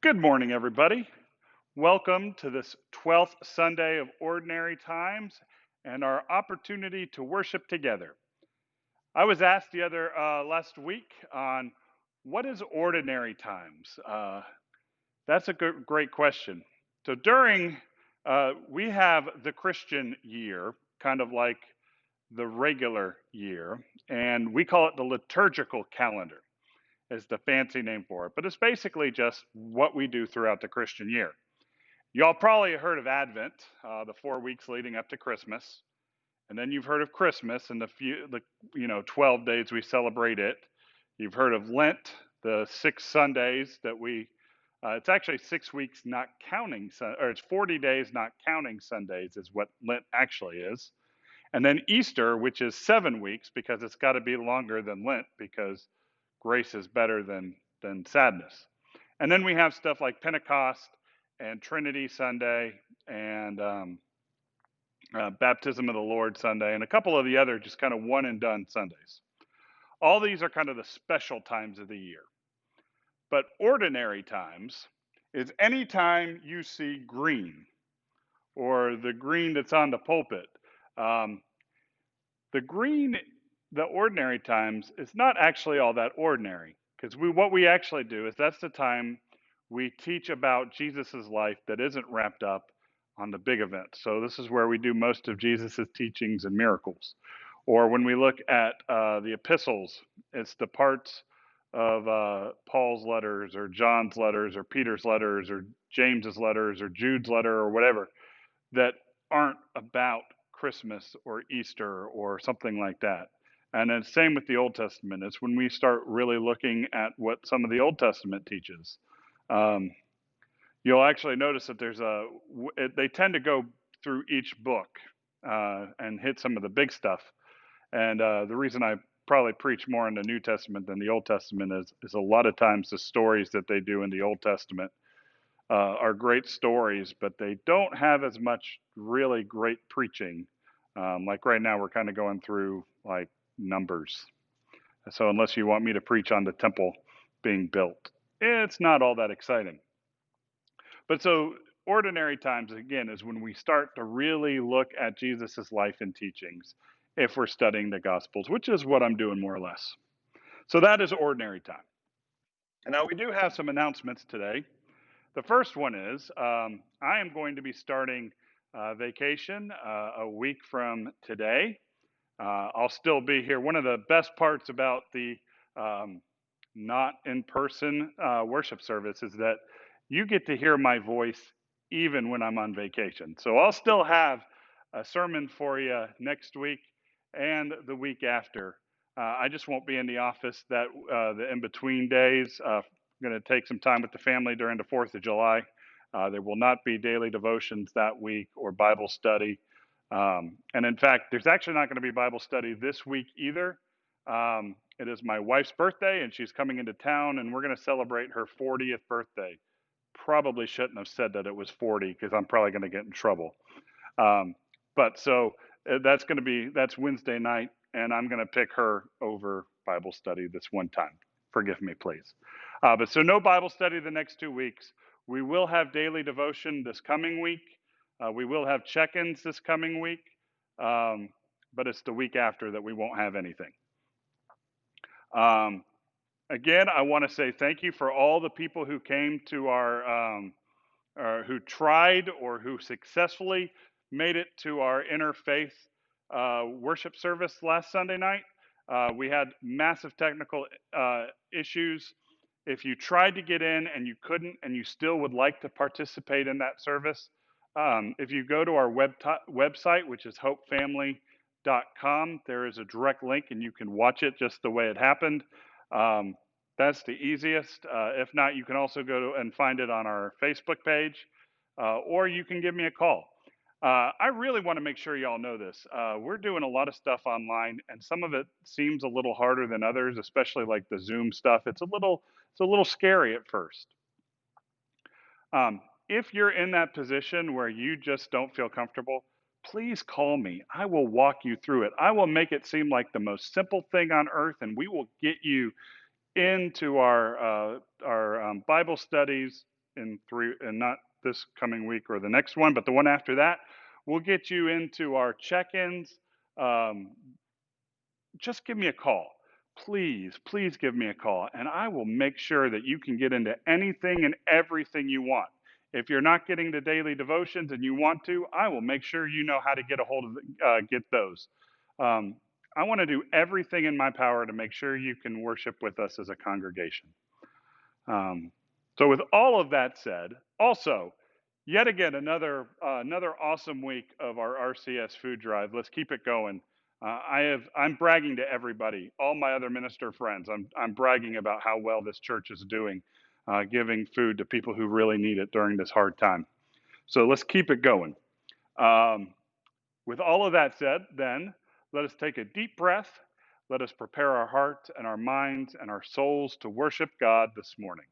Good morning, everybody. Welcome to this 12th Sunday of Ordinary Times and our opportunity to worship together. I was asked the other last week on what is ordinary times. That's a great question. So we have the Christian year, kind of like the regular year, and we call it the liturgical calendar, is the fancy name for it. But it's basically just what we do throughout the Christian year. Y'all probably heard of Advent, the 4 weeks leading up to Christmas, and then you've heard of Christmas and the 12 days we celebrate it. You've heard of Lent, the 6 Sundays that we. It's actually 6 weeks not counting, or it's 40 days not counting Sundays is what Lent actually is. And then Easter, which is 7 weeks because it's got to be longer than Lent because grace is better than sadness. And then we have stuff like Pentecost and Trinity Sunday and Baptism of the Lord Sunday and a couple of the other just kind of one and done Sundays. All these are kind of the special times of the year. But ordinary times is any time you see green or the green that's on the pulpit. The green, the ordinary times, is not actually all that ordinary because what we actually do is that's the time we teach about Jesus's life that isn't wrapped up on the big event. So this is where we do most of Jesus's teachings and miracles. Or when we look at the epistles, it's the parts of Paul's letters or John's letters or Peter's letters or James's letters or Jude's letter or whatever that aren't about Christmas or Easter or something like that. And then same with the Old Testament. It's when we start really looking at what some of the Old Testament teaches. Um, you'll actually notice that they tend to go through each book and hit some of the big stuff. And the reason I probably preach more in the New Testament than the Old Testament is a lot of times the stories that they do in the Old Testament are great stories, but they don't have as much really great preaching. Like right now, we're kind of going through like Numbers. So unless you want me to preach on the temple being built, it's not all that exciting. But so ordinary times, again, is when we start to really look at Jesus's life and teachings if we're studying the Gospels, which is what I'm doing more or less. So that is ordinary time. And now we do have some announcements today. The first one is I am going to be starting vacation a week from today. I'll still be here. One of the best parts about the not in person worship service is that you get to hear my voice even when I'm on vacation. So I'll still have a sermon for you next week and the week after. I just won't be in the office the in between days. I'm going to take some time with the family during the 4th of July. There will not be daily devotions that week or Bible study. And in fact, there's actually not going to be Bible study this week either. It is my wife's birthday, and she's coming into town, and we're going to celebrate her 40th birthday. Probably shouldn't have said that it was 40 because I'm probably going to get in trouble. But so that's Wednesday night, and I'm going to pick her over Bible study this one time. Forgive me, please. But so no Bible study the next 2 weeks. We will have daily devotion this coming week. We will have check-ins this coming week, but it's the week after that we won't have anything. Again, I want to say thank you for all the people who came to who tried or who successfully made it to our interfaith worship service last Sunday night. We had massive technical issues. If you tried to get in and you couldn't and you still would like to participate in that service, if you go to our website, which is hopefamily.com, there is a direct link and you can watch it just the way it happened. That's the easiest. If not, you can also go and find it on our Facebook page, or you can give me a call. I really want to make sure y'all know this. We're doing a lot of stuff online, and some of it seems a little harder than others, especially like the Zoom stuff. It's a little scary at first. If you're in that position where you just don't feel comfortable, please call me. I will walk you through it. I will make it seem like the most simple thing on earth, and we will get you into our Bible studies in three, and not this coming week or the next one, but the one after that. We'll get you into our check-ins. Um, just give me a call. Please give me a call, and I will make sure that you can get into anything and everything you want. If you're not getting the daily devotions and you want to, I will make sure you know how to get a hold of get those. Um, I want to do everything in my power to make sure you can worship with us as a congregation. Um, so, with all of that said, also, yet again, another awesome week of our RCS food drive. Let's keep it going. I'm bragging to everybody, all my other minister friends. I'm bragging about how well this church is doing, giving food to people who really need it during this hard time. So let's keep it going. Um, with all of that said, then let us take a deep breath. Let us prepare our hearts and our minds and our souls to worship God this morning.